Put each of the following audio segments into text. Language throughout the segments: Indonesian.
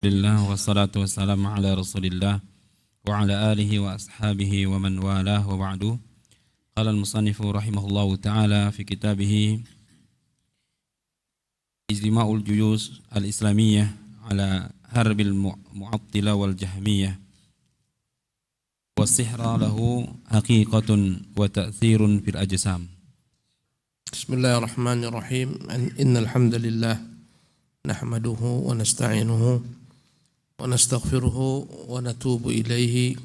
Alhamdulillah wassalatu wassalamu ala Rasulillah wa ala alihi wa ashabihi wa man walah wa ba'du. Qala al-musannifu rahimahullahu ta'ala fi kitabih Ijtima'ul Juyus al-Islamiyah ala harbil mu'attila wal jahmiyah wa sihra lahu haqiqatun wa ta'thirun fil ajsam. Bismillahirrahmanirrahim. Innal hamdalillah nahmaduhu wa nasta'inuhu wa nastaghfiruhu wa natubu ilaihi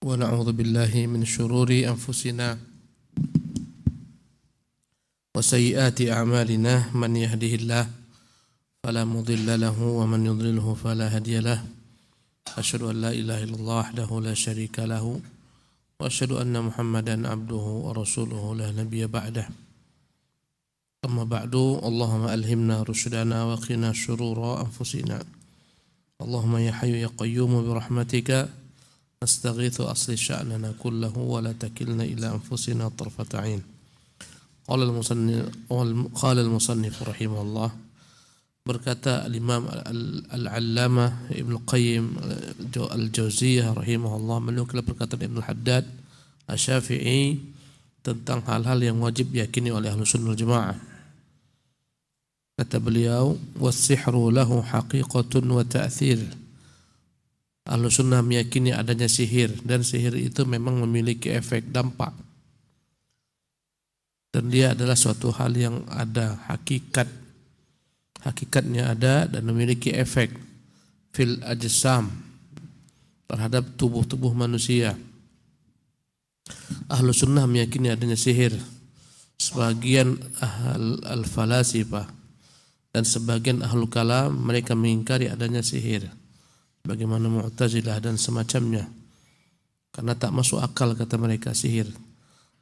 wa na'udzu billahi min syururi anfusina wa sayyiati a'malina. Man yahdihillahu fala mudilla lahu wa man yudlilhu fala hadiya lahu. Asyhadu an la ilaha illallah wahdahu la syarika lahu wa asyhadu anna Muhammadan abduhu wa rasuluhu la nabiyya ba'dah. Amma ba'du, Allahumma alhimna rusydana wa qina syurura anfusina. Allahumma ya hayyu ya qayyum bi rahmatika nastaghitsu asli sya'nana kullahu wa la takilna ila anfusina tarfata 'ain. Qala al-musannif rahimahullah, berkata al-Imam al-Allamah Ibnu Qayyim al-Jauziyah rahimahullah menukil perkataan Ibnu Haddad Asy-Syafi'i tentang hal-hal yang wajib diyakini oleh Ahlussunnah wal Jamaah. Kata beliau, was-sihru lahu haqiqatun wa ta'thir. Ahlussunnah meyakini adanya sihir, dan sihir itu memang memiliki efek dampak. Dan dia adalah suatu hal yang ada hakikatnya ada dan memiliki efek fil ajsam, terhadap tubuh-tubuh manusia. Ahlussunnah meyakini adanya sihir. Sebagian al-falasifah dan sebagian ahlul kalam mereka mengingkari adanya sihir, bagaimana Mu'tazilah dan semacamnya, karena tak masuk akal kata mereka sihir.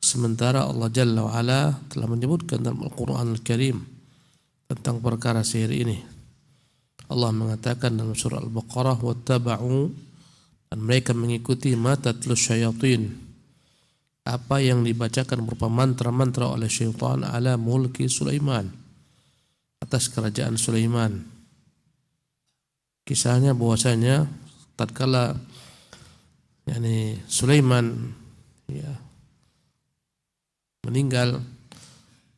Sementara Allah Jalla wa Ala telah menyebutkan dalam Al-Quran Al-Karim tentang perkara sihir ini. Allah mengatakan dalam surah Al-Baqarah, wattaba'u, dan mereka mengikuti ma tatlu syayatin, apa yang dibacakan berupa mantra-mantra oleh syaitan ala mulki Sulaiman, atas kerajaan Sulaiman. Kisahnya bahwasanya tatkala Sulaiman meninggal,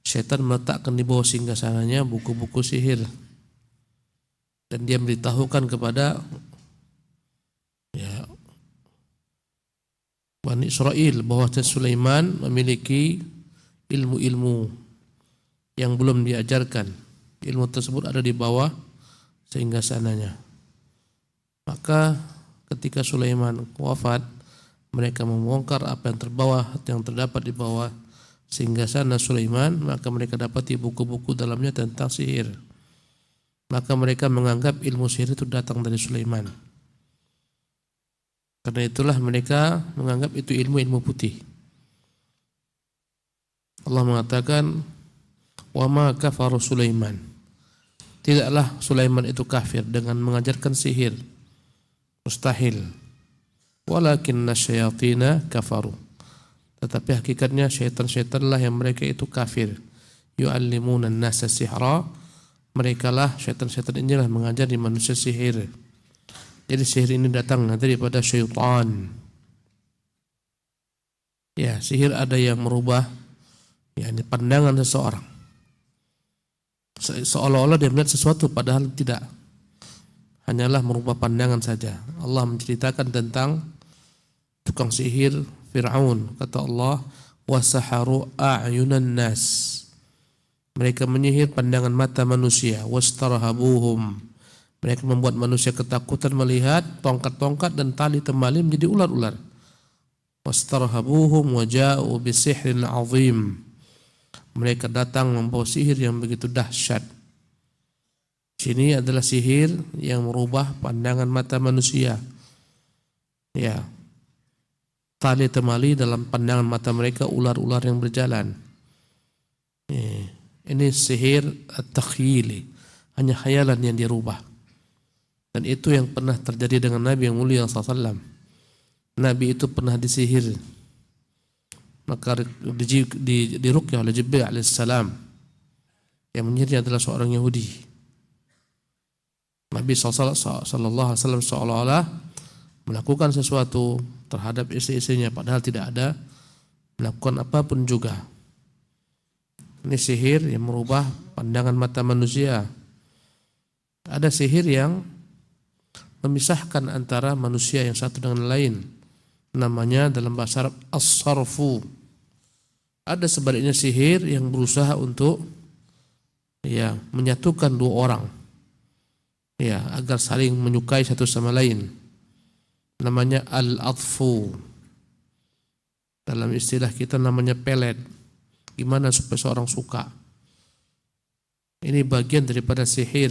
syaitan meletakkan di bawah singgasananya buku-buku sihir, dan dia memberitahukan kepada Bani Israel bahwa Sulaiman memiliki ilmu-ilmu yang belum diajarkan. Ilmu tersebut ada di bawah singgasananya. Maka ketika Sulaiman wafat, mereka membongkar apa yang terdapat di bawah singgasana Sulaiman, maka mereka dapati buku-buku dalamnya tentang sihir. Maka mereka menganggap ilmu sihir itu datang dari Sulaiman. Karena itulah mereka menganggap itu ilmu putih. Allah mengatakan, wa ma kafaru Sulaiman, tidaklah Sulaiman itu kafir dengan mengajarkan sihir, mustahil. Walakinna syayatina kafaru, tetapi hakikatnya syaitan-syaitanlah yang mereka itu kafir. Yu'allimuna an-nasa sihra, mereka lah syaitan-syaitan inilah mengajari manusia sihir. Jadi sihir ini datang daripada syaitan. Ya, sihir ada yang merubah pandangan seseorang, seolah-olah dia melihat sesuatu padahal tidak, hanyalah merubah pandangan saja. Allah menceritakan tentang tukang sihir Fir'aun. Kata Allah, wasaharu a'yunan nas, mereka menyihir pandangan mata manusia. Wastarhabuhum, mereka membuat manusia ketakutan melihat tongkat-tongkat dan tali temali menjadi ular-ular. Wastarhabuhum waja'u bisihrin azim, mereka datang membawa sihir yang begitu dahsyat. Sini adalah sihir yang merubah pandangan mata manusia. Ya, tali temali dalam pandangan mata mereka ular-ular yang berjalan. Ini sihir at-takhyili, hanya khayalan yang dirubah. Dan itu yang pernah terjadi dengan Nabi yang mulia SAW. Nabi itu pernah disihir, maka diruqyah oleh Jibril alaihissalam. Yang menyihirnya adalah seorang Yahudi. Nabi SAW seolah-olah melakukan sesuatu terhadap istri-istrinya padahal tidak ada melakukan apapun juga. Ini sihir yang merubah pandangan mata manusia. Ada sihir yang memisahkan antara manusia yang satu dengan lain. Namanya dalam bahasa Arab as-sarfu. Ada sebaliknya sihir yang berusaha untuk menyatukan dua orang. Agar saling menyukai satu sama lain. Namanya al-atfu. Dalam istilah kita namanya pelet. Gimana supaya seorang suka? Ini bagian daripada sihir.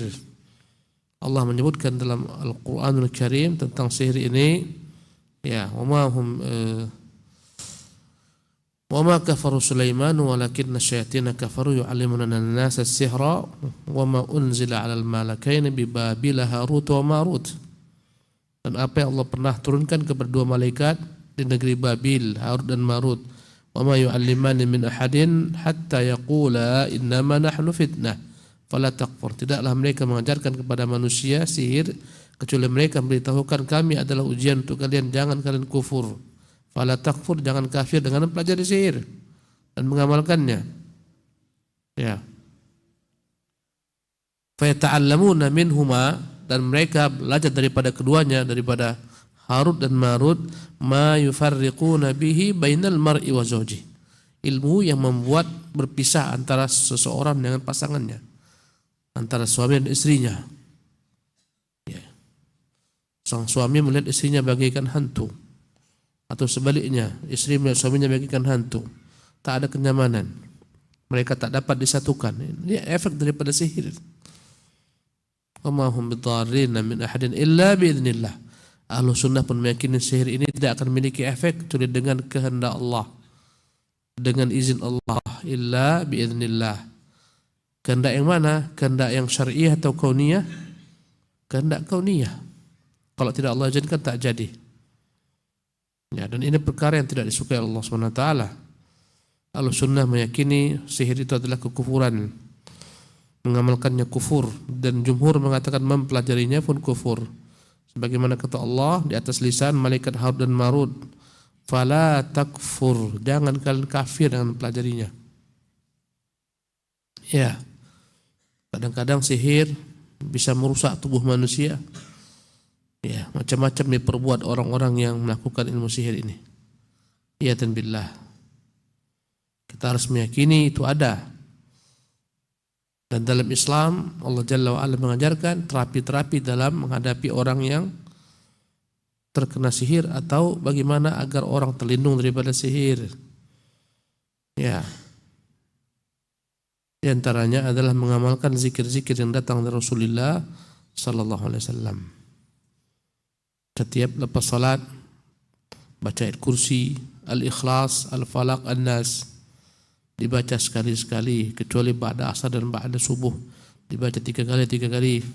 Allah menyebutkan dalam Al-Quranul Karim tentang sihir ini, wama kafaru Sulaiman walakinna syayatina kafaru yu'allimuna an-nasa as-sihra wama unzila 'alal malakaini bi Babila Harut wa Marut. Dan apa yang Allah pernah turunkan kepada dua malaikat di negeri Babil, Harut dan Marut. Wama yu'allimani min ahadin hatta yaqula innama nahnu fitnah fala takfur. Tidaklah mereka mengajarkan kepada manusia sihir kecuali mereka memberitahukan kami adalah ujian untuk kalian, jangan kalian kufur. Fala takfur, jangan kafir dengan mempelajari sihir dan mengamalkannya. Fa yata'allamuna minhuma, dan mereka belajar daripada keduanya, daripada Harut dan Marut, ma yufarriquna bihi bainal mar'i wa zawji. Ilmu yang membuat berpisah antara seseorang dengan pasangannya, antara suami dan istrinya. Sang suami melihat istrinya bagaikan hantu, atau sebaliknya istri melihat suaminya bagaikan hantu. Tak ada kenyamanan, mereka tak dapat disatukan. Ini efek daripada sihir. Wa ma hum bidarrina min ahadin illa biidznillah. Ahlus sunnah pun meyakini sihir ini tidak akan memiliki efek kecuali dengan kehendak Allah, dengan izin Allah. Illa biidznillah. Kehendak yang mana? Kehendak yang syar'iyah atau kauniyah? Kehendak kauniyah. Kalau tidak Allah izinkan tak jadi. Dan ini perkara yang tidak disukai Allah SWT. Ahlus sunnah meyakini sihir itu adalah kekufuran, mengamalkannya kufur, dan jumhur mengatakan mempelajarinya pun kufur. Sebagaimana kata Allah di atas lisan malaikat Harut dan Marut, fala takfur, jangan kalian kafir dengan mempelajarinya. Kadang-kadang sihir bisa merusak tubuh manusia. Macam-macam diperbuat orang-orang yang melakukan ilmu sihir ini. Dan billah, kita harus meyakini itu ada. Dan dalam Islam Allah Jalla wa'ala mengajarkan terapi-terapi dalam menghadapi orang yang terkena sihir, atau bagaimana agar orang terlindung daripada sihir. Di antaranya adalah mengamalkan zikir-zikir yang datang dari Rasulullah sallallahu alaihi wasallam. Setiap lepas salat baca ayat kursi, al-ikhlas, al-falaq, an-nas, dibaca sekali-sekali, kecuali ba'da asar dan ba'da subuh dibaca 3 kali.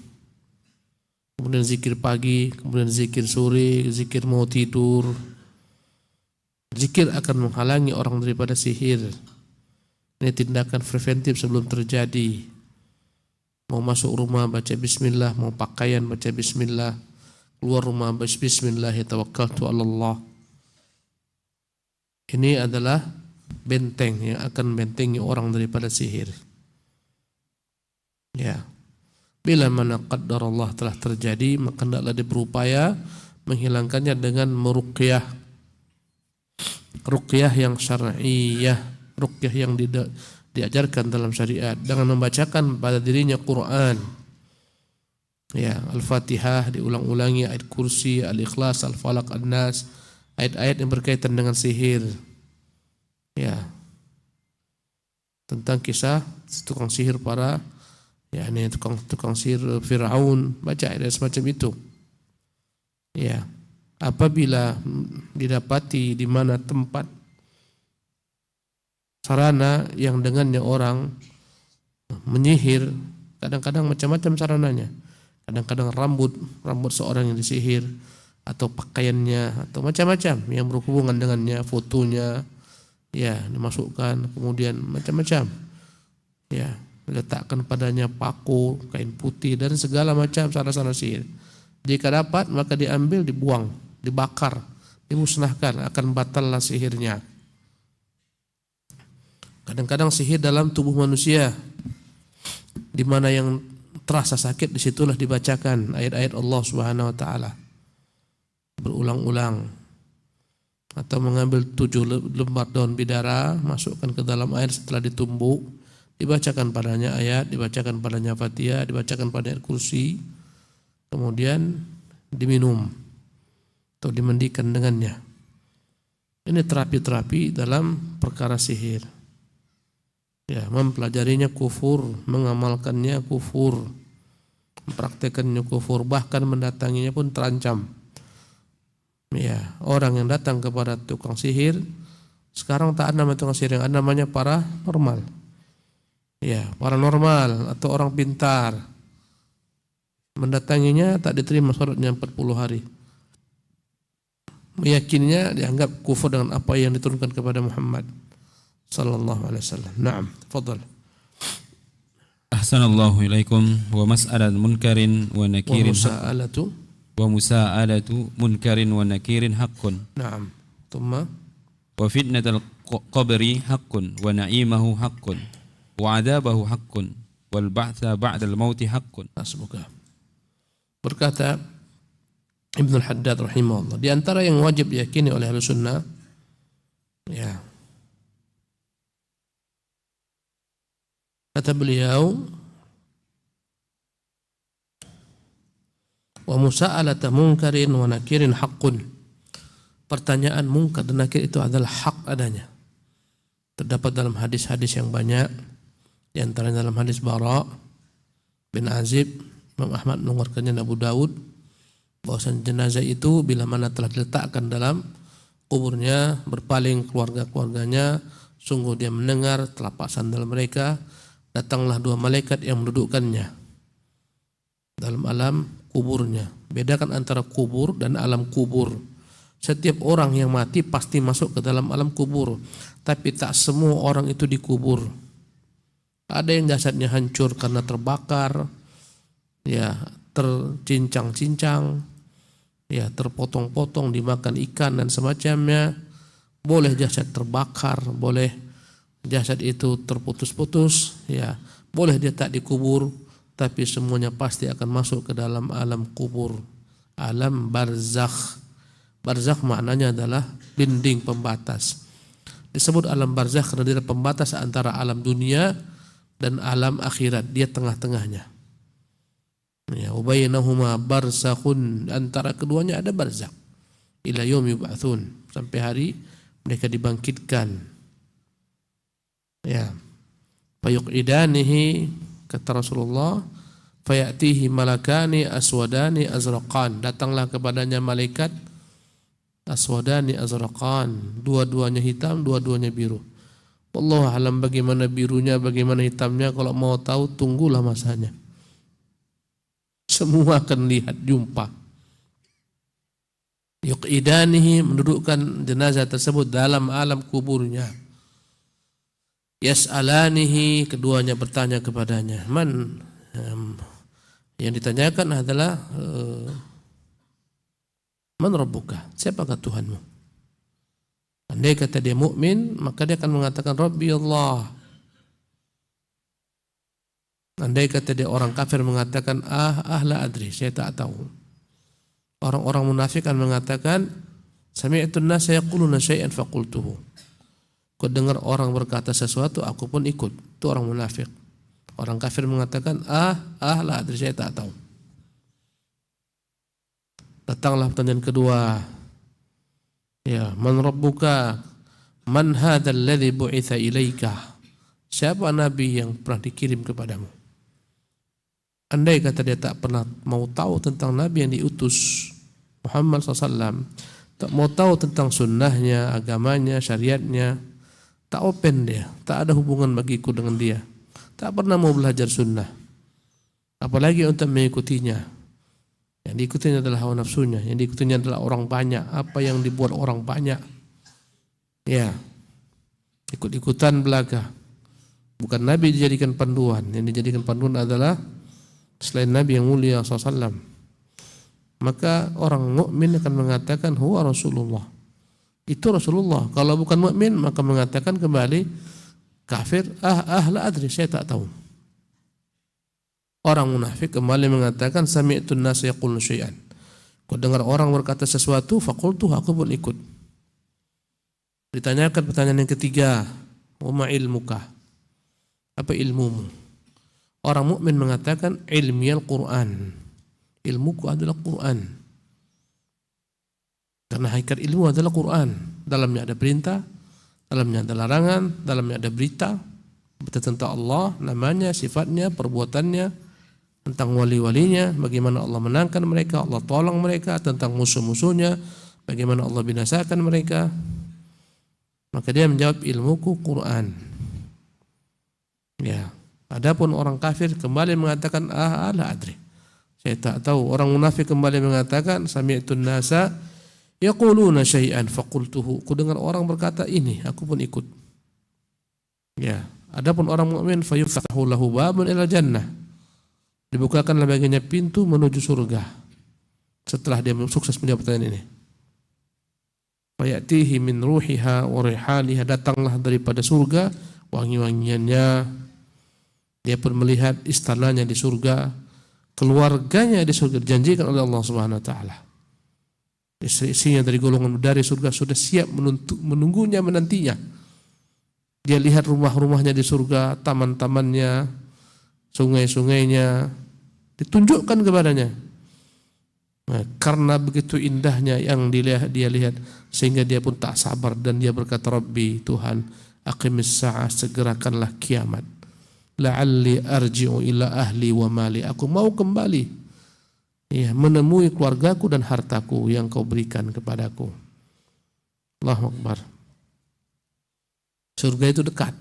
Kemudian zikir pagi, kemudian zikir sore, zikir mau tidur. Zikir akan menghalangi orang daripada sihir. Ini tindakan preventif sebelum terjadi. Mau masuk rumah baca bismillah, mau pakaian baca bismillah, keluar rumah baca bismillah, tawakkaltu 'ala Allah. Ini adalah benteng yang akan bentengi orang daripada sihir. Bila mana qadar Allah telah terjadi, maka hendaklah dia berupaya menghilangkannya dengan meruqyah. Ruqyah yang syar'iyah, ruqyah yang diajarkan dalam syariat, dengan membacakan pada dirinya Quran. Al-Fatihah diulang-ulangi, ayat kursi, al-ikhlas, al-falaq, an-nas, ayat-ayat yang berkaitan dengan sihir. Tentang kisah tukang sihir tukang sihir Fir'aun, baca ayat semacam itu. Apabila didapati di mana tempat sarana yang dengannya orang menyihir, kadang-kadang macam-macam sarananya. Kadang-kadang rambut seorang yang disihir, atau pakaiannya, atau macam-macam yang berhubungan dengannya, fotonya dimasukkan, kemudian macam-macam. Diletakkan padanya paku, kain putih dan segala macam sana-sana sihir. Jika dapat maka diambil, dibuang, dibakar, dimusnahkan, akan batallah sihirnya. Kadang-kadang sihir dalam tubuh manusia, di mana yang terasa sakit disitulah dibacakan ayat-ayat Allah Subhanahu Wa Taala berulang-ulang. Atau mengambil 7 lembar daun bidara, masukkan ke dalam air setelah ditumbuk, dibacakan padanya ayat, dibacakan padanya Fatihah, dibacakan pada ayat kursi, kemudian diminum atau dimandikan dengannya. Ini terapi-terapi dalam perkara sihir. Ya, mempelajarinya kufur, mengamalkannya kufur, mempraktekannya kufur, bahkan mendatanginya pun terancam. Ya, orang yang datang kepada tukang sihir sekarang tak ada namanya tukang sihir, yang ada namanya paranormal. Ya, paranormal atau orang pintar. Mendatanginya tak diterima sholatnya 40 hari. Meyakininya dianggap kufur dengan apa yang diturunkan kepada Muhammad sallallahu alaihi wasallam. Naam, tafadhal. Ahsanallahu ilaikum. Wa mas'alat munkarin wa nakirin wa musa'alatu munkarin wa nakirin haqqun. Naam. Thumma wa fitnatul qabri haqqun wa na'imahu haqqun wa 'adabahu haqqun wal ba'tsa ba'dal mauti haqqun. Semoga. Berkata Ibnu Haddad rahimahullah, di antara yang wajib diyakini oleh Ahlus Sunnah, ya, kata beliau, wa musa'alata munkarin wa nakirin haqqun. Pertanyaan munkar dan nakir itu adalah hak adanya. Terdapat dalam hadis-hadis yang banyak, di antaranya dalam hadis Bara bin Azib, Imam Ahmad mengeluarkannya, Abu Daud, bahwasanya jenazah itu bila mana telah diletakkan dalam kuburnya, berpaling keluarga-keluarganya, sungguh dia mendengar telapak sandal mereka, datanglah 2 malaikat yang mendudukkannya dalam alam kuburnya. Bedakan antara kubur dan alam kubur. Setiap orang yang mati pasti masuk ke dalam alam kubur, tapi tak semua orang itu dikubur. Ada yang jasadnya hancur karena terbakar, ya, tercincang-cincang, ya, terpotong-potong dimakan ikan dan semacamnya. Boleh jasad terbakar, boleh jasad itu terputus-putus, ya, boleh dia tak dikubur, tapi semuanya pasti akan masuk ke dalam alam kubur, alam barzakh. Barzakh maknanya adalah dinding pembatas. Disebut alam barzakh karena dia pembatas antara alam dunia dan alam akhirat, dia tengah-tengahnya. Ya, wa bainahuma barzakhun, antara keduanya ada barzakh. Ila yaumi yub'atsun, sampai hari mereka dibangkitkan. Ya. Fayuqidanihi, kata Rasulullah, fayatihi malakani aswadani azraqan, datanglah kepadanya malaikat aswadani azraqan, dua-duanya hitam, dua-duanya biru. Wallahu alam bagaimana birunya, bagaimana hitamnya, kalau mau tahu tunggulah masanya. Semua akan lihat, jumpa. Yuqidanihi, mendudukkan jenazah tersebut dalam alam kuburnya. Yas'alanihi, keduanya bertanya kepadanya. Man, yang ditanyakan adalah man rabbuka, siapakah Tuhanmu? Andai kata dia mukmin, maka dia akan mengatakan Rabbi Allah. Andai kata dia orang kafir, mengatakan la adri, saya tak tahu. Orang-orang munafik akan mengatakan sami'tun nasa yaquluna syai'an faqultuhu. Kau dengar orang berkata sesuatu, aku pun ikut. Itu orang munafik. Orang kafir mengatakan la adri, saya tak tahu. Datanglah pertanyaan kedua. Ya, man rabbuka? Man hadzal ladzi bu'itsa ilaika? Siapa nabi yang pernah dikirim kepadamu? Andai kata dia tak pernah mau tahu tentang nabi yang diutus Muhammad SAW, tak mau tahu tentang sunnahnya, agamanya, syariatnya, tak open dia, tak ada hubungan bagiku dengan dia, tak pernah mau belajar sunnah, apalagi untuk mengikutinya. Yang diikutinya adalah hawa nafsunya, yang diikutinya adalah orang banyak, apa yang dibuat orang banyak, ya, ikut-ikutan belaga, Bukan Nabi dijadikan panduan. Yang dijadikan panduan adalah selain Nabi yang mulia SAW. Maka orang mukmin akan mengatakan huwa Rasulullah. Itu Rasulullah. Kalau bukan mukmin maka mengatakan kembali kafir, la adri, saya tak tahu. Orang munafik kembali mengatakan sami'tun nas yaqulun syai'an. Kau dengar orang berkata sesuatu, faqultu, aku pun ikut. Ditanyakan pertanyaan yang ketiga, wa ma ilmuka? Apa ilmumu? Orang mukmin mengatakan ilmiyal Quran. Ilmuku adalah Quran. Karena hakikat ilmu adalah Quran. Dalamnya ada perintah, dalamnya ada larangan, dalamnya ada berita tentang Allah, namanya, sifatnya, perbuatannya, tentang wali-walinya, bagaimana Allah menangkan mereka, Allah tolong mereka, tentang musuh-musuhnya, bagaimana Allah binasakan mereka. Maka dia menjawab ilmuku Quran. Ya. Adapun orang kafir kembali mengatakan la adri. Saya tak tahu. Orang munafik kembali mengatakan sami'tun nasa yaquluna syai'an faqultuhu. Ku dengar orang berkata ini, aku pun ikut. Ya. Adapun orang mukmin fayuftahu lahu babun ila jannah. Dibukakanlah baginya pintu menuju surga. Setelah dia sukses menjawab pertanyaan ini. Fayatihi min ruhiha wa rihaliha, datanglah daripada surga wangi-wangiannya. Dia pun melihat istananya di surga, keluarganya di surga dijanjikan oleh Allah Subhanahu wa taala. Istri-istrinya dari golongan dari surga sudah siap menunggunya, menantinya. Dia lihat rumah-rumahnya di surga, taman-tamannya, sungai-sungainya ditunjukkan kepadanya. Nah, karena begitu indahnya yang dia lihat sehingga dia pun tak sabar dan dia berkata, Rabbi, Tuhan, aqimis sa'ah, segerakanlah kiamat. La'alli arji'u ila ahli wa mali. Aku mau kembali menemui keluargaku dan hartaku yang kau berikan kepadaku. Allahu Akbar. Surga itu dekat.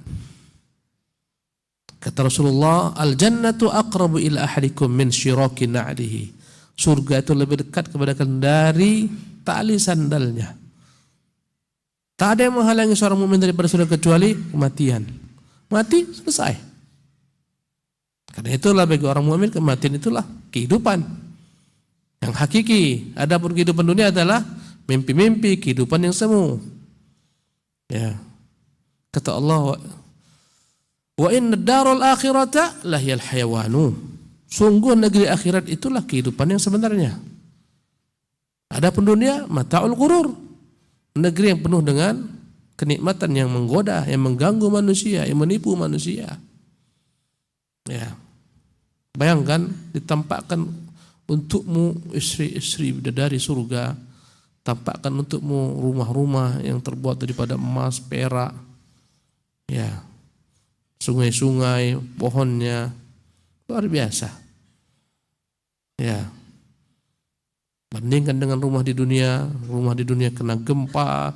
Kata Rasulullah, al-jannatu aqrabu ila ahadikum min syiraki na'lihi. Surga itu lebih dekat kepada kalian dari tali sandalnya. Tak ada yang menghalangi seorang mukmin daripada surga kecuali kematian. Mati, selesai. Karena itulah bagi orang mukmin kematian itulah kehidupan yang hakiki. Adapun kehidupan dunia adalah mimpi-mimpi, kehidupan yang semu. Ya. Kata Allah, wa inna darul akhirata lahiyal hayawanu. Sungguh negeri akhirat itulah kehidupan yang sebenarnya. Adapun dunia mata'ul ghurur. Negeri yang penuh dengan kenikmatan yang menggoda, yang mengganggu manusia, yang menipu manusia. Ya. Bayangkan ditampakkan untukmu istri-istri bidadari surga, tampakkan untukmu rumah-rumah yang terbuat daripada emas, perak, ya, sungai-sungai, pohonnya luar biasa. Ya. Bandingkan dengan rumah di dunia kena gempa,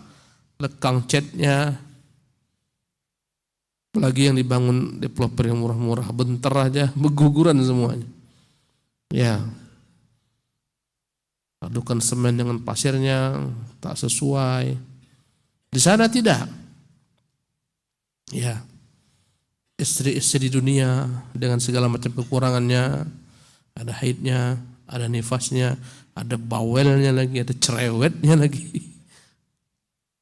lekang catnya. Apalagi yang dibangun developer yang murah-murah, bentar aja berguguran semuanya. Ya. Padukan semen dengan pasirnya tak sesuai. Di sana tidak. Ya. Istri-istri di dunia dengan segala macam kekurangannya, ada haidnya, ada nifasnya, ada bawelnya lagi, ada cerewetnya lagi.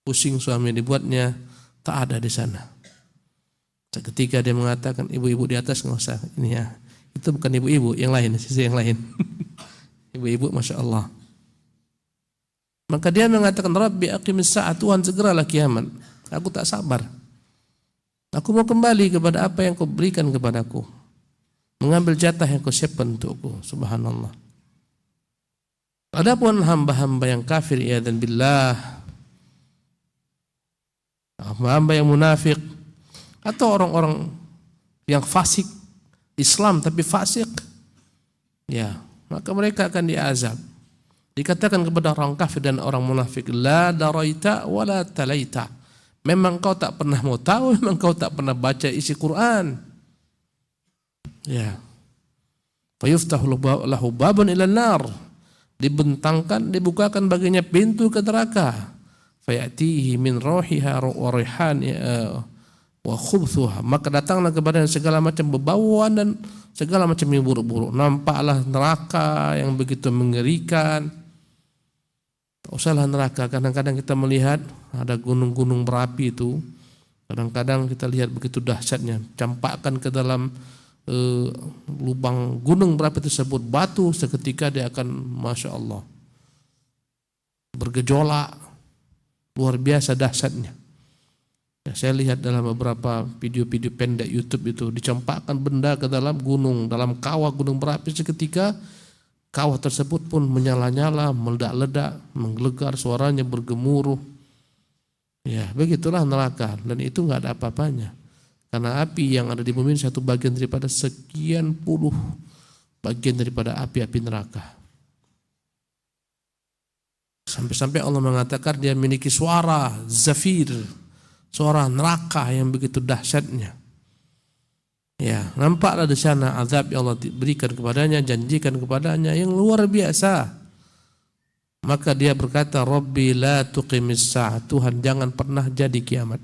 Pusing suami dibuatnya, tak ada di sana. Ketika dia mengatakan ibu-ibu di atas nggak usah ini ya, itu bukan ibu-ibu, yang lain, sisi yang lain. Ibu-ibu, masya Allah. Maka dia mengatakan, Rabbi aqimis sa'ah, Tuhan segeralah kiamat. Aku tak sabar. Aku mau kembali kepada apa yang kau berikan kepadaku, mengambil jatah yang kau siapkan untukku. Subhanallah. Adapun hamba-hamba yang kafir, ya dan billah, hamba-hamba yang munafik, atau orang-orang yang fasik Islam tapi fasik, ya, maka mereka akan diazab. Dikatakan kepada orang kafir dan orang munafik, la daraita wa la talaita. Memang kau tak pernah mau tahu, memang kau tak pernah baca isi Quran. Ya. Fayuftahu lahu babun ila nar. Dibentangkan, dibukakan baginya pintu ke neraka. Fayatihi min rohiha wa wa khubthuha, maka datanglah kepadanya segala macam bebauan dan segala macam yang buruk-buruk. Nampaklah neraka yang begitu mengerikan. Tak usahlah neraka, kadang-kadang kita melihat ada gunung-gunung berapi itu, kadang-kadang kita lihat begitu dahsyatnya, campakkan ke dalam lubang gunung berapi tersebut batu, seketika dia akan Masya Allah bergejolak, luar biasa dahsyatnya. Ya, saya lihat dalam beberapa video-video pendek YouTube itu, dicampakkan benda ke dalam gunung, dalam kawah gunung berapi, seketika kawah tersebut pun menyala-nyala, meledak-ledak, menggelegar, suaranya bergemuruh. Ya, begitulah neraka, dan itu nggak ada apa-apanya. Karena api yang ada di bumi ini satu bagian daripada sekian puluh bagian daripada api-api neraka. Sampai-sampai Allah mengatakan dia memiliki suara zafir, suara neraka yang begitu dahsyatnya. Ya, nampaklah di sana azab yang Allah berikan kepadanya, janjikan kepadanya yang luar biasa. Maka dia berkata, Rabbi la tuqimis sa'ah, Tuhan jangan pernah jadi kiamat.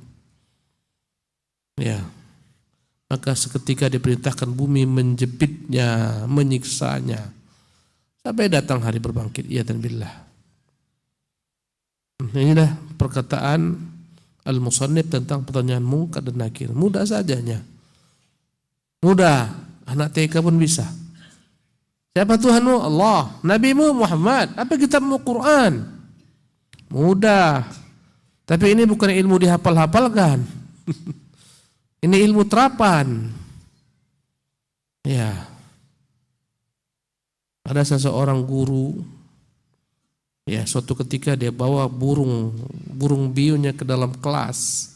Ya, maka seketika diperintahkan bumi menjepitnya, menyiksanya, sampai datang hari berbangkit. Iya dan billah. Inilah perkataan Al-Musannif tentang pertanyaan Munkar dan Nakir. Mudah sajanya, mudah, anak TK pun bisa. Siapa Tuhanmu? Allah. Nabimu Muhammad. Apa kitabmu? Quran. Mudah. Tapi ini bukan ilmu dihafal-hafalkan. Ini ilmu terapan. Ya. Ada seseorang guru, ya, suatu ketika dia bawa burung bionya ke dalam kelas.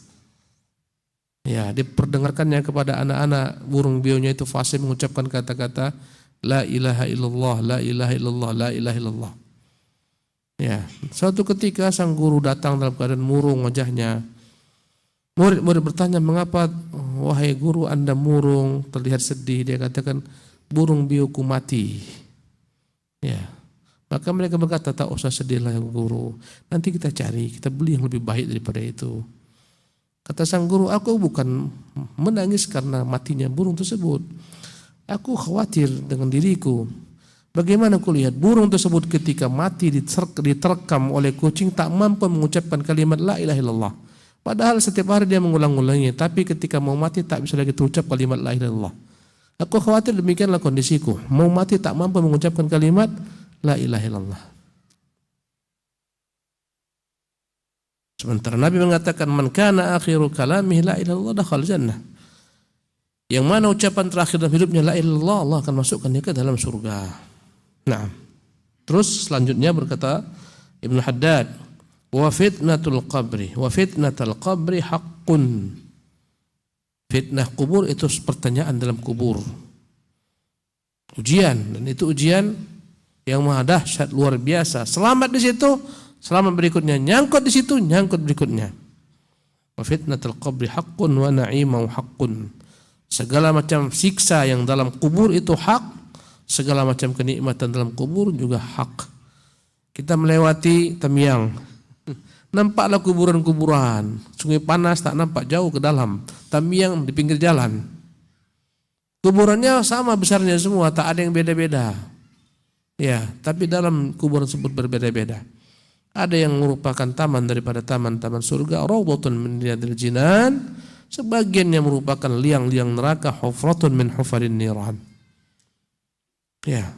Ya, diperdengarkannya kepada anak-anak. Burung bionya itu fasih mengucapkan kata-kata la ilaha illallah, la ilaha illallah, la ilaha illallah. Ya, suatu ketika sang guru datang dalam keadaan murung wajahnya. Murid-murid bertanya, mengapa wahai guru Anda murung, terlihat sedih? Dia katakan, burung bioku mati. Ya, maka mereka berkata, tak usah sedihlah ya guru, nanti kita cari, kita beli yang lebih baik daripada itu. Kata sang guru, aku bukan menangis karena matinya burung tersebut. Aku khawatir dengan diriku. Bagaimana aku lihat burung tersebut ketika mati diterkam oleh kucing tak mampu mengucapkan kalimat la ilaha illallah. Padahal setiap hari dia mengulang-ulangnya, tapi ketika mau mati tak bisa lagi terucap kalimat la ilaha illallah. Aku khawatir demikianlah kondisiku. Mau mati tak mampu mengucapkan kalimat la ilaha illallah. Sementara Nabi mengatakan, man kana akhiru kalamihi la ilaha illallah dakhal jannah. Yang mana ucapan terakhir dalam hidupnya la ilaha illallah, Allah akan masukkan dia ke dalam surga. Nah, terus selanjutnya berkata Ibnu Haddad, wa fitnatul qabri, wa fitnatul qabri haqqun. Fitnah kubur itu pertanyaan dalam kubur, ujian, dan itu ujian yang maha dahsyat, luar biasa. Selamat di situ, selamat berikutnya, nyangkut di situ, nyangkut berikutnya. Wa fitnatul qabri haqqun wa na'imu haqqun. Segala macam siksa yang dalam kubur itu hak, segala macam kenikmatan dalam kubur juga hak. Kita melewati Tamiang, nampaklah kuburan-kuburan, Sungai Panas tak nampak jauh ke dalam, Tamiang di pinggir jalan. Kuburannya sama besarnya semua, tak ada yang beda-beda. Ya, tapi dalam kuburan tersebut berbeda-beda. Ada yang merupakan taman daripada taman-taman surga, rawdatun min riyadil jinan. Sebagian yang merupakan liang-liang neraka, hufratun min hufarin niran. Ya,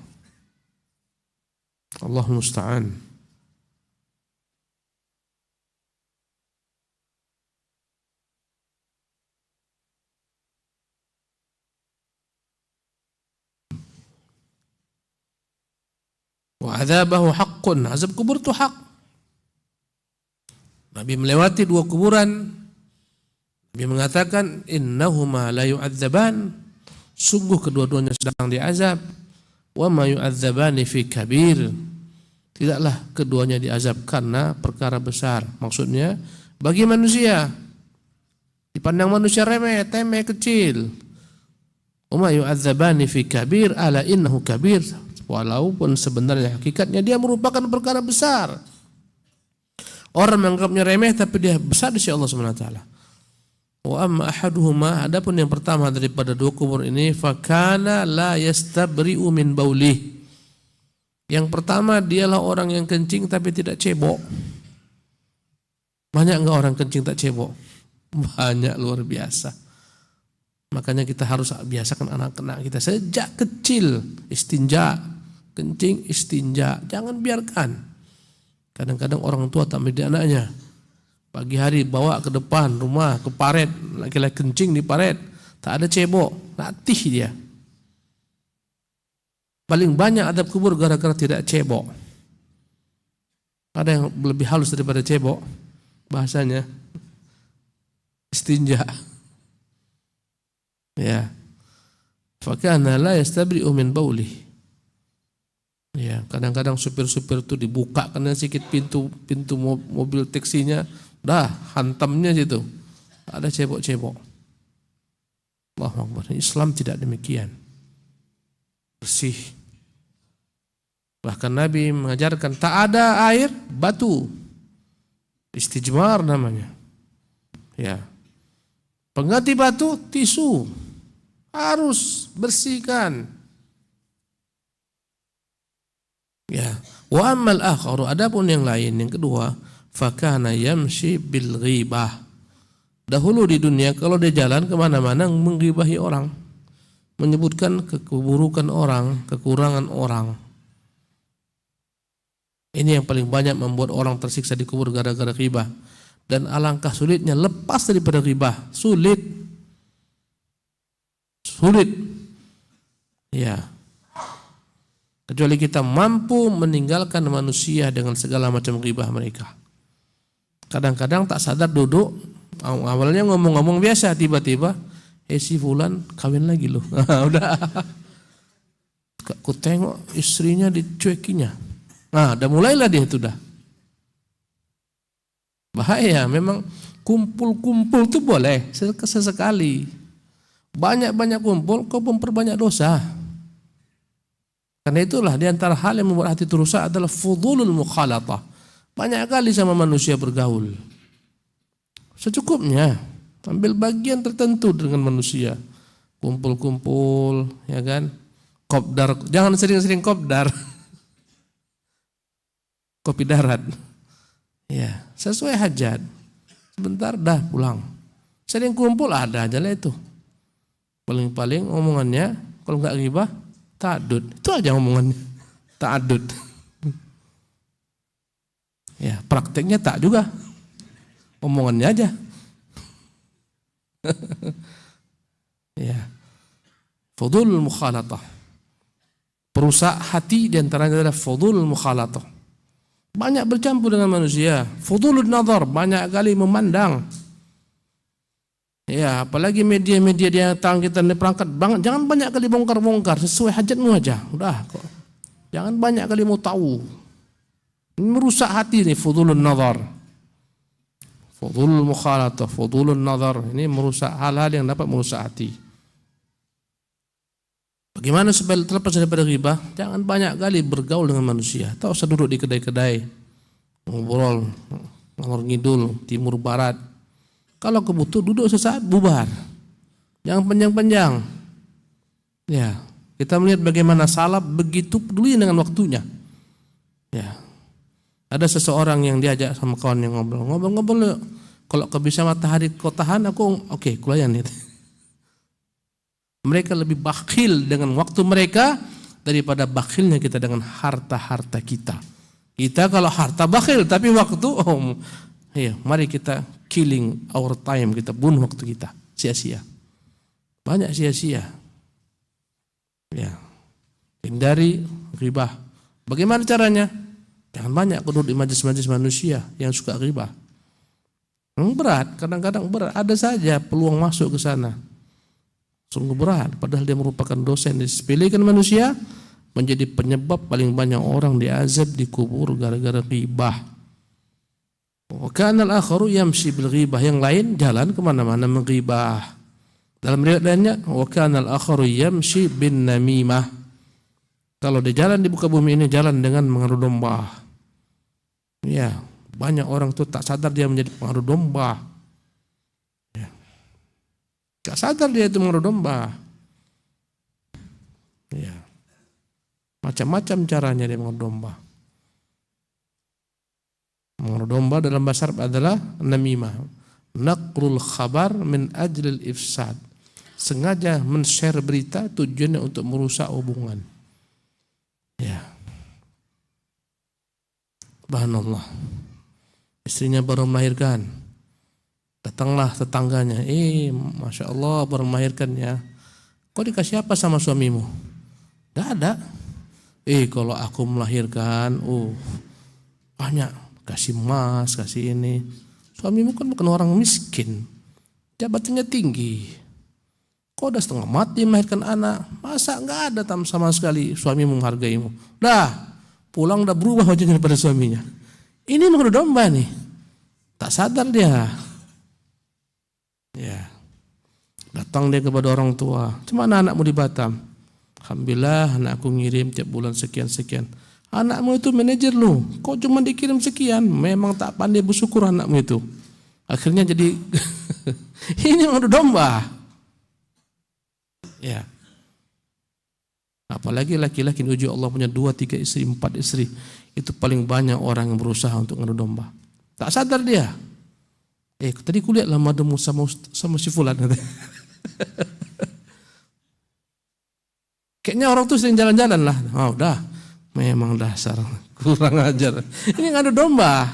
Allah musta'an. Wa adzabahu haqqun, azab kubur itu hak. Nabi melewati dua kuburan. Nabi mengatakan, innahuma la yu'adzaban, sungguh kedua-duanya sedang diazab. Wa ma yu'adzabani fi kabir, tidaklah keduanya diazab karena perkara besar. Maksudnya bagi manusia, dipandang manusia remeh, temeh, kecil. Wa ma yu'adzabani fi kabir, ala innahu kabir, walaupun sebenarnya hakikatnya dia merupakan perkara besar. Orang menganggapnya remeh tapi dia besar di sisi Allah Subhanahu wa taala. Wa amma ahaduhuma, adapun yang pertama daripada dua kubur ini, fakana la yastabri'u min baulih. Yang pertama dialah orang yang kencing tapi tidak cebok. Banyak enggak orang kencing tak cebok? Banyak, luar biasa. Makanya kita harus biasakan anak-anak kita sejak kecil istinja, kencing istinja, jangan biarkan. Kadang-kadang orang tua tak mendidik anaknya. Pagi hari bawa ke depan rumah, ke paret, laki-laki kencing di paret, tak ada cebok, latih dia. Paling banyak adab kubur gara-gara tidak cebok. Ada yang lebih halus daripada cebok, bahasanya istinja. Ya. Fakana la yastabri'u min baulih. Ya, kadang-kadang supir-supir itu dibuka karena sedikit pintu mobil taksinya, dah hantamnya situ. Ada cebok-cebok. Allahu Akbar. Islam tidak demikian. Bersih. Bahkan Nabi mengajarkan tak ada air, batu. Istijmar namanya. Ya. Pengganti batu, tisu. Harus bersihkan. Ya. Wa ammal akharu, adapun yang lain, yang kedua, fakana yamshi bil ghibah. Dahulu di dunia kalau dia jalan kemana-mana menggibahi orang, menyebutkan keburukan orang, kekurangan orang. Ini yang paling banyak membuat orang tersiksa di kubur gara-gara ghibah. Dan alangkah sulitnya lepas daripada ghibah, sulit. Ya. Kecuali kita mampu meninggalkan manusia dengan segala macam ghibah mereka. Kadang-kadang tak sadar duduk, awalnya ngomong-ngomong biasa, tiba-tiba si fulan kawin lagi loh. Udah. Aku tengok istrinya dicuekinya. Nah, udah mulailah dia itu dah. Bahaya, memang kumpul-kumpul itu boleh sesekali. Banyak-banyak kumpul kau memperbanyak dosa. Karena itulah di antara hal yang membuat hati itu rusak adalah fudulul mukhalatah. Banyak kali sama manusia bergaul. Secukupnya, ambil bagian tertentu dengan manusia. Kumpul-kumpul, ya kan? Kopdar, jangan sering-sering kopdar. Kopi darat. Ya, sesuai hajat. Sebentar dah pulang. Sering kumpul ada aja lah itu. Paling-paling omongannya kalau enggak ghibah, ta'adud. Itu aja omongannya. Ta'adud. Ya, prakteknya tak juga. Omongannya aja. Ya. Fudulul mukhalatah. Perusak hati diantaranya adalah fudulul mukhalatah. Banyak bercampur dengan manusia. Fudulun nazar, banyak kali memandang. Ya, apalagi media-media dia datang kita di perangkat banget, jangan banyak kali bongkar-bongkar, sesuai hajatmu aja. Udah kok. Jangan banyak kali mau tahu. Ini merusak hati nih, fudulun nazar. Fudulul mukhalatah, fudulun nazar. Ini merusak hal-hal yang dapat merusak hati. Bagaimana supaya terlepas daripada ghibah? Jangan banyak kali bergaul dengan manusia. Tak usah duduk di kedai-kedai, ngobrol, ngalor ngidul, timur barat. Kalau kebutuh duduk sesaat, bubar. Jangan panjang-panjang. Ya, kita melihat bagaimana salaf begitu peduli dengan waktunya. Ya, ada seseorang yang diajak sama kawan yang ngobrol. Kalau kau bisa matahari kau tahan, aku oke, kulayan itu. Mereka lebih bakhil dengan waktu mereka daripada bakhilnya kita dengan harta-harta kita. Kita kalau harta bakhil, tapi waktu, mari kita killing our time, kita bunuh waktu kita, sia-sia. Banyak sia-sia. Ya. Hindari ghibah. Bagaimana caranya? Jangan banyak duduk di majlis-majlis manusia yang suka ghibah. Berat, kadang-kadang berat. Ada saja peluang masuk ke sana. Sungguh berat, padahal dia merupakan dosa yang disepelekan manusia, menjadi penyebab paling banyak orang diazab di kubur gara-gara ghibah. Wa kana al-akharu yamshi bil ghibah, yang lain jalan kemana-mana menghibah. Dalam riwayat lainnya, wa kana al-akharu yamshi bin namimah. Kalau dia jalan di muka bumi ini jalan dengan mengadu domba. Ya, banyak orang itu tak sadar dia menjadi pengadu domba. Ya. Gak sadar dia itu mengadu domba. Ya. Macam-macam caranya dia mengadu domba. Mengadu domba dalam bahasa Arab adalah namimah. Naqlul khabar min ajlil ifsad. Sengaja men-share berita tujuannya untuk merusak hubungan. Ya. Subhanallah. Istrinya baru melahirkan. Datanglah tetangganya. Masya Allah baru melahirkan ya. Kau dikasih apa sama suamimu? Tidak ada. Kalau aku melahirkan, banyak. Kasih emas, kasih ini. Suamimu kan bukan orang miskin. Jabatannya tinggi. Kau udah setengah mati melahirkan anak. Masa enggak ada sama sekali suamimu menghargaimu. Pulang udah berubah wajahnya pada suaminya. Ini mengadu domba nih. Tak sadar dia. Ya. Datang dia kepada orang tua. Cemana anakmu di Batam? Alhamdulillah anakku ngirim tiap bulan sekian-sekian. Anakmu itu manajer lu. Kok cuma dikirim sekian? Memang tak pandai bersyukur anakmu itu. Akhirnya jadi ini mengadu domba. Ya. Apalagi laki-laki diuji Allah punya 2, 3 istri, 4 istri. Itu paling banyak orang yang berusaha untuk mengadu domba. Tak sadar dia. Tadi kulihat lah mademu sama si fulan. Kayaknya orang tuh sering jalan-jalan lah. Udah. Memang dasar kurang ajar. Ini ngadu domba.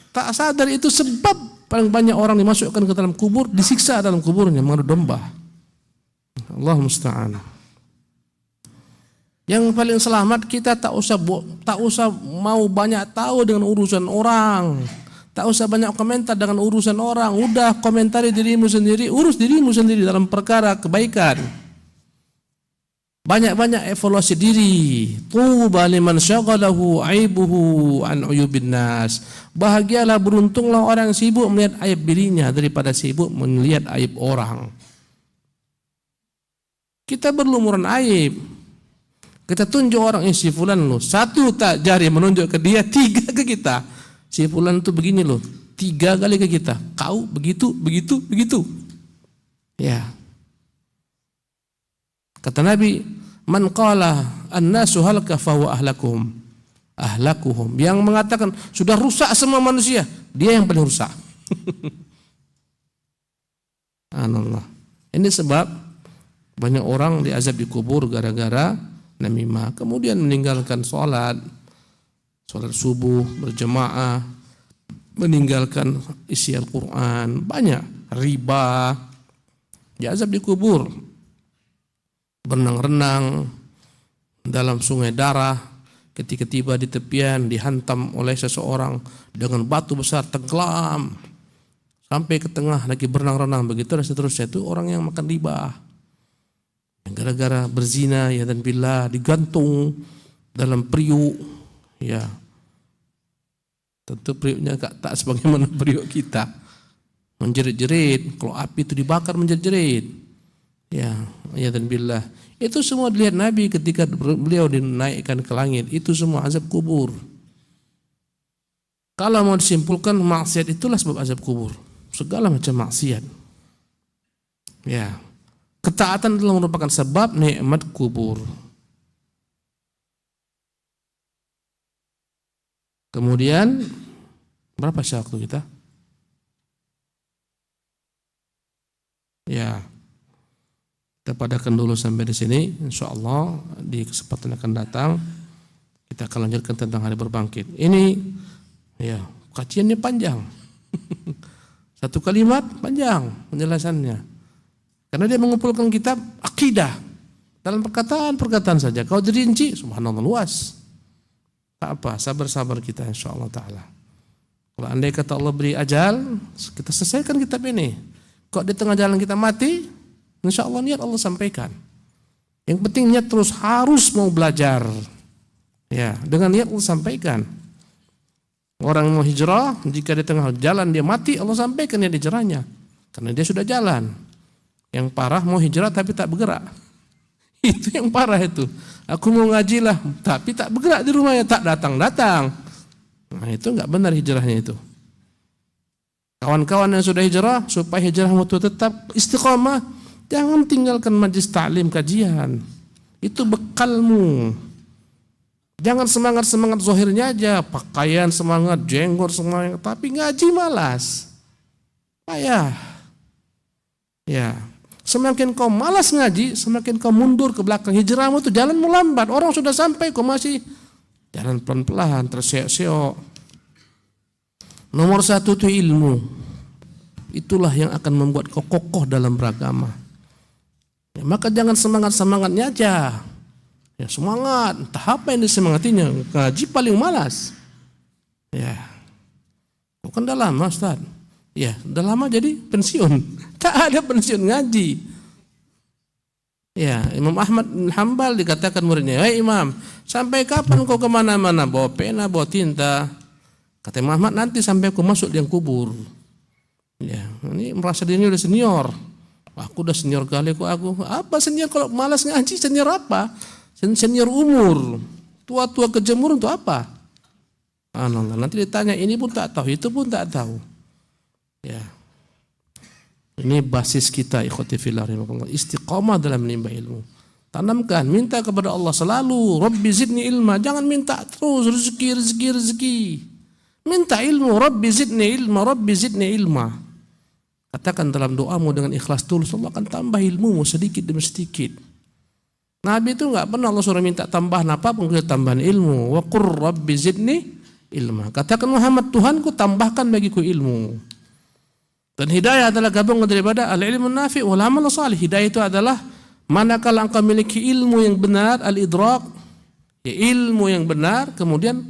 Tak sadar itu sebab paling banyak orang dimasukkan ke dalam kubur, disiksa dalam kuburnya mengadu domba. Allah musta'an. Yang paling selamat kita tak usah mau banyak tahu dengan urusan orang. Tak usah banyak komentar dengan urusan orang. Udah komentari dirimu sendiri, urus dirimu sendiri dalam perkara kebaikan. Banyak-banyak evaluasi diri. Tuba liman syaghalahu aibuhu an uyubin nas. Bahagialah, beruntunglah orang sibuk melihat aib dirinya daripada sibuk melihat aib orang. Kita berlumuran aib. Kita tunjuk orang, si fulan lo, 1 tak jari menunjuk ke dia, 3 ke kita. Si fulan itu begini loh, 3 kali ke kita. Kau begitu. Ya. Kata Nabi, man qala an-nasu halaka fa huwa ahlakuhum. Yang mengatakan sudah rusak semua manusia, dia yang paling rusak. Subhanallah. Ini sebab banyak orang diazab di kubur gara-gara namimah. Kemudian meninggalkan sholat subuh berjemaah, meninggalkan isi Al-Quran, banyak riba, diazab di kubur. Berenang-renang dalam sungai darah, ketika tiba di tepian dihantam oleh seseorang dengan batu besar, tenggelam sampai ke tengah lagi berenang-renang, begitu dan seterusnya. Itu orang yang makan riba. Gara-gara berzina ya dan billah digantung dalam periuk, ya. Tentu periuknya tak sebagaimana periuk kita, menjerit-jerit. Kalau api itu dibakar menjerit-jerit, ya dan billah. Itu semua dilihat Nabi ketika beliau dinaikkan ke langit. Itu semua azab kubur. Kalau mau disimpulkan, maksiat itulah sebab azab kubur. Segala macam maksiat, ya. Ketaatan adalah merupakan sebab nikmat kubur. Kemudian berapa sih waktu kita? Ya, kita padakan dulu sampai di sini. Insya Allah di kesempatan akan datang kita akan lanjutkan tentang hari berbangkit. Ini ya kajiannya panjang. 1 kalimat panjang penjelasannya. Karena dia mengumpulkan kitab akidah dalam perkataan saja. Kalau dirinci, subhanallah luas. Tak apa, sabar-sabar kita insyaallah taala. Kalau andai kata Allah beri ajal, kita selesaikan kitab ini. Kok di tengah jalan kita mati, insyaallah niat Allah sampaikan. Yang penting niat terus harus mau belajar. Ya, dengan niat Allah sampaikan. Orang mau hijrah, jika di tengah jalan dia mati, Allah sampaikan niat hijrahnya. Karena dia sudah jalan. Yang parah mau hijrah tapi tak bergerak. Itu yang parah itu. Aku mau ngaji lah, tapi tak bergerak di rumahnya, tak datang-datang. Nah itu enggak benar hijrahnya itu. Kawan-kawan yang sudah hijrah, supaya hijrahmu itu tetap istiqamah, jangan tinggalkan majlis ta'lim kajian. Itu bekalmu. Jangan semangat-semangat zahirnya aja, pakaian semangat, jenggot semangat, tapi ngaji malas. Payah. Ya. Semakin kau malas ngaji, semakin kau mundur ke belakang. Hijrahmu itu jalan melambat. Orang sudah sampai, kau masih jalan pelan-pelan, terseok-seok. Nomor satu itu ilmu. Itulah yang akan membuat kau kokoh dalam beragama. Ya, maka jangan semangat-semangatnya aja. Ya, semangat, entah apa yang disemangatinya. Ngaji paling malas. Ya. Kau kan udah lama, Ustaz. Ya, udah lama jadi pensiun. Tak ada pensiun ngaji. Ya, Imam Ahmad bin Hanbal dikatakan muridnya, "Hei Imam, sampai kapan kau kemana-mana bawa pena, bawa tinta?" Kata Imam Ahmad, "Nanti sampai aku masuk di yang kubur." Ya, ini merasa dirinya udah senior. Aku udah senior kali kok aku. Apa senior kalau malas ngaji? Senior apa? Senior umur. Tua-tua kejemur untuk apa? Nanti ditanya, ini pun tak tahu, itu pun tak tahu. Ya. Ini basis kita, ikhwati fillah rahimakumullah. Istiqamah dalam menimba ilmu. Tanamkan, minta kepada Allah selalu, Rabbi zidni ilma. Jangan minta terus rezeki. Minta ilmu, Rabbi zidni ilma, Rabbi zidni ilma. Katakan dalam doamu dengan ikhlas tulus, Allah akan tambah ilmumu sedikit demi sedikit. Nabi itu enggak pernah Allah suruh minta tambahan apapun, tambahan ilmu. Wa qur Rabbi zidni ilma. Katakan Muhammad, Tuhanku tambahkan bagiku ilmu. Dan hidayah adalah gabungan daripada al-ilmu nafi' wal amal salih. Hidayah itu adalah manakala engkau memiliki ilmu yang benar, al-idrak, ya ilmu yang benar, kemudian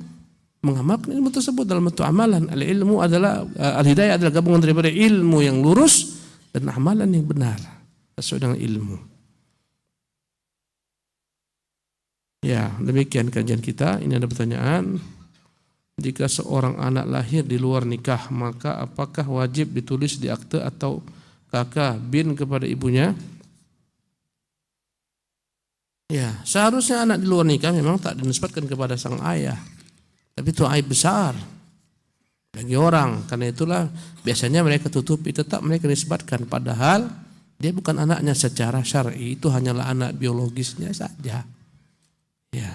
mengamalkan ilmu tersebut dalam bentuk amalan. Al-ilmu adalah al-hidayah adalah gabungan daripada ilmu yang lurus dan amalan yang benar sesuai dengan ilmu. Ya, demikian kajian kita. Ini ada pertanyaan. Jika seorang anak lahir di luar nikah, maka apakah wajib ditulis di akte atau kakak bin kepada ibunya? Ya, seharusnya anak di luar nikah memang tak dinisbatkan kepada sang ayah. Tapi itu aib besar bagi orang. Karena itulah biasanya mereka tutupi, tetap mereka disebutkan. Padahal dia bukan anaknya secara syar'i, itu hanyalah anak biologisnya saja. Ya,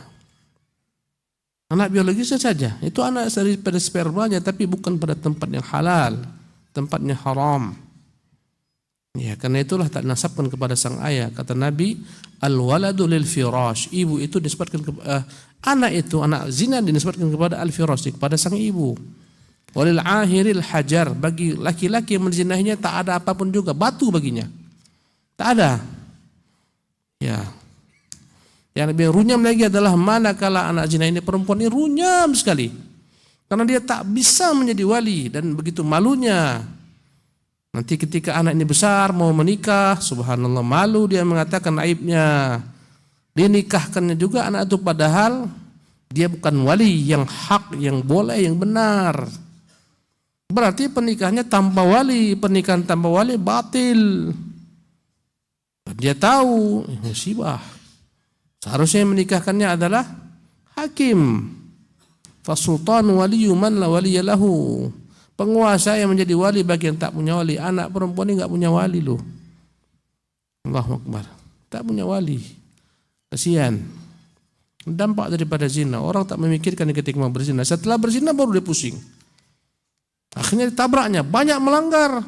anak biologisnya saja. Itu anak daripada spermanya, tapi bukan pada tempat yang halal, tempatnya haram. Ya, karena itulah tak dinasabkan kepada sang ayah. Kata Nabi, al-waladu lil firash. Ibu itu disebutkan anak itu, anak zina dinisbatkan kepada al-firash, kepada sang ibu. Walil ahiril hajar, bagi laki-laki yang menzinahinya tak ada apapun juga, batu baginya. Tak ada. Ya. Yang lebih runyam lagi adalah manakala anak zina ini perempuan ini runyam sekali. Karena dia tak bisa menjadi wali dan begitu malunya. Nanti ketika anak ini besar mau menikah, subhanallah malu dia mengatakan aibnya. Dinikahkannya juga anak itu padahal dia bukan wali yang hak, yang boleh, yang benar. Berarti pernikahannya tanpa wali, pernikahan tanpa wali batil. Dia tahu musibah. Seharusnya yang menikahkannya adalah hakim. Fasultan waliyyu man la waliya lahu. Penguasa yang menjadi wali bagi yang tak punya wali. Anak perempuan ini enggak punya wali loh. Allahu Akbar. Tak punya wali. Kasihan. Dampak daripada zina. Orang tak memikirkan ketika mau berzina. Setelah berzina baru dia pusing. Akhirnya ditabraknya. Banyak melanggar.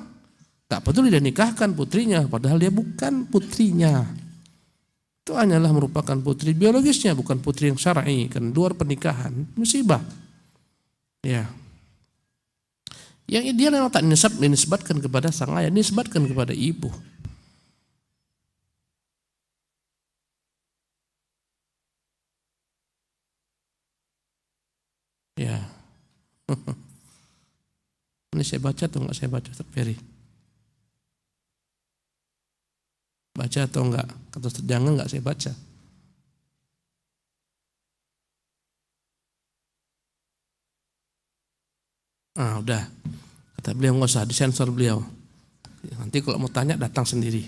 Tak peduli dia nikahkan putrinya. Padahal dia bukan putrinya. Itu hanyalah merupakan putri biologisnya. Bukan putri yang syar'i. Kan luar pernikahan. Musibah. Ya. Yang dia memang tak dinisbatkan kepada sang ayah. Dinisbatkan kepada ibu. Ya. Ini saya baca atau enggak saya baca, Ustaz Ferry? Baca atau enggak? Kata Ustaz jangan enggak saya baca. Udah. Kata beliau enggak usah disensor beliau. Nanti kalau mau tanya datang sendiri.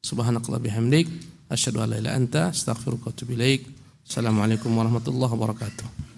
Subhanakallah bihamdik, asyhadu an la ilaha illa anta, astaghfiruka wa atubu ilaik. Assalamualaikum warahmatullahi wabarakatuh.